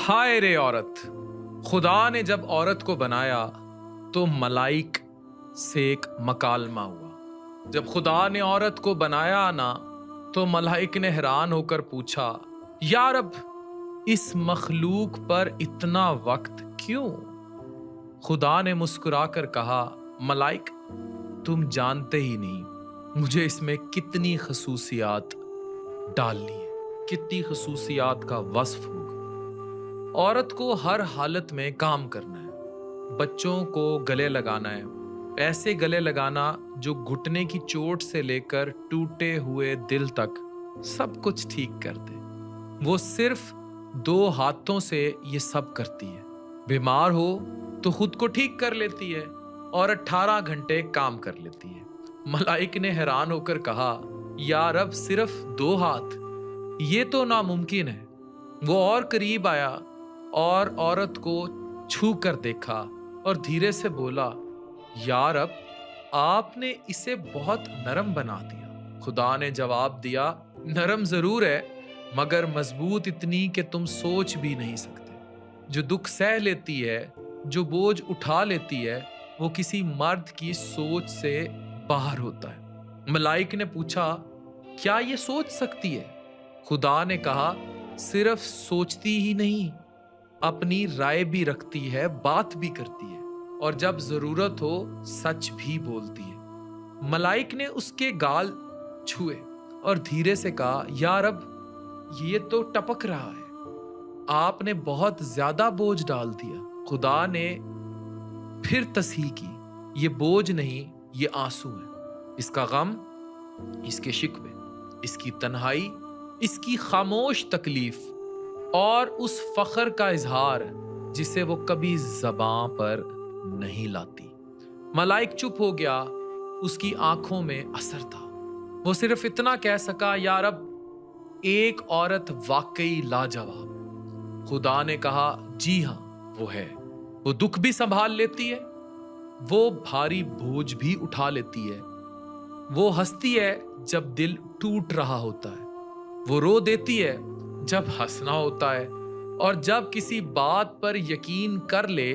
ہائے رے عورت، خدا نے جب عورت کو بنایا تو ملائک سے ایک مکالمہ ہوا۔ جب خدا نے عورت کو بنایا نا تو ملائک نے حیران ہو کر پوچھا، یا رب اس مخلوق پر اتنا وقت کیوں؟ خدا نے مسکرا کر کہا، ملائک تم جانتے ہی نہیں مجھے اس میں کتنی خصوصیات ڈالنی ہے، کتنی خصوصیات کا وصف ہوگا۔ عورت کو ہر حالت میں کام کرنا ہے، بچوں کو گلے لگانا ہے، ایسے گلے لگانا جو گھٹنے کی چوٹ سے لے کر ٹوٹے ہوئے دل تک سب کچھ ٹھیک کر دے۔ وہ صرف 2 ہاتھوں سے یہ سب کرتی ہے، بیمار ہو تو خود کو ٹھیک کر لیتی ہے اور 18 گھنٹے کام کر لیتی ہے۔ ملائک نے حیران ہو کر کہا، یا رب صرف 2 ہاتھ، یہ تو ناممکن ہے۔ وہ اور قریب آیا اور عورت کو چھو کر دیکھا اور دھیرے سے بولا، یا رب آپ نے اسے بہت نرم بنا دیا۔ خدا نے جواب دیا، نرم ضرور ہے مگر مضبوط اتنی کہ تم سوچ بھی نہیں سکتے۔ جو دکھ سہ لیتی ہے، جو بوجھ اٹھا لیتی ہے، وہ کسی مرد کی سوچ سے باہر ہوتا ہے۔ ملائک نے پوچھا، کیا یہ سوچ سکتی ہے؟ خدا نے کہا، صرف سوچتی ہی نہیں، اپنی رائے بھی رکھتی ہے، بات بھی کرتی ہے، اور جب ضرورت ہو سچ بھی بولتی ہے۔ ملائک نے اس کے گال چھوئے اور دھیرے سے کہا، یا رب یہ تو ٹپک رہا ہے، آپ نے بہت زیادہ بوجھ ڈال دیا۔ خدا نے پھر تصحیح کی، یہ بوجھ نہیں، یہ آنسو ہے، اس کا غم، اس کے شکوے، اس کی تنہائی، اس کی خاموش تکلیف اور اس فخر کا اظہار جسے وہ کبھی زباں پر نہیں لاتی۔ ملائک چپ ہو گیا، اس کی آنکھوں میں اثر تھا۔ وہ صرف اتنا کہہ سکا، یا رب ایک عورت واقعی لاجواب۔ خدا نے کہا، جی ہاں وہ ہے، وہ دکھ بھی سنبھال لیتی ہے، وہ بھاری بوجھ بھی اٹھا لیتی ہے، وہ ہنستی ہے جب دل ٹوٹ رہا ہوتا ہے، وہ رو دیتی ہے جب ہنسنا ہوتا ہے، اور جب کسی بات پر یقین کر لے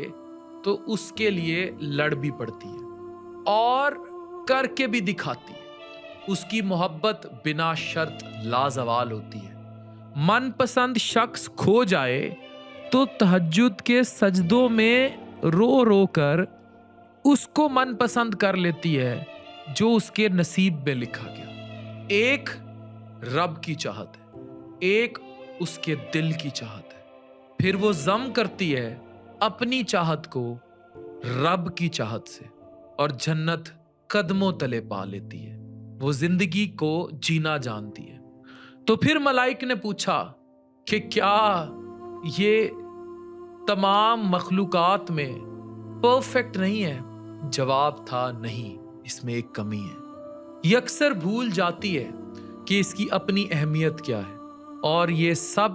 تو اس کے لیے لڑ بھی پڑتی ہے اور کر کے بھی دکھاتی ہے۔ اس کی محبت بنا شرط لازوال ہوتی ہے۔ من پسند شخص کھو جائے تو تہجد کے سجدوں میں رو رو کر اس کو من پسند کر لیتی ہے جو اس کے نصیب میں لکھا گیا۔ ایک رب کی چاہت ہے، ایک اس کے دل کی چاہت ہے، پھر وہ ضم کرتی ہے اپنی چاہت کو رب کی چاہت سے اور جنت قدموں تلے پا لیتی ہے۔ وہ زندگی کو جینا جانتی ہے۔ تو پھر ملائک نے پوچھا کہ کیا یہ تمام مخلوقات میں پرفیکٹ نہیں ہے؟ جواب تھا، نہیں، اس میں ایک کمی ہے۔ یہ اکثر بھول جاتی ہے کہ اس کی اپنی اہمیت کیا ہے، اور یہ سب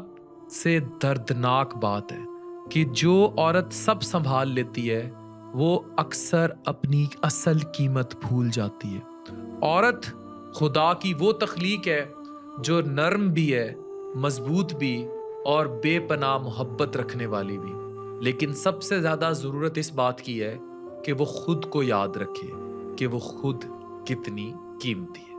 سے دردناک بات ہے کہ جو عورت سب سنبھال لیتی ہے وہ اکثر اپنی اصل قیمت بھول جاتی ہے۔ عورت خدا کی وہ تخلیق ہے جو نرم بھی ہے، مضبوط بھی اور بے پناہ محبت رکھنے والی بھی، لیکن سب سے زیادہ ضرورت اس بات کی ہے کہ وہ خود کو یاد رکھے کہ وہ خود کتنی قیمتی ہے۔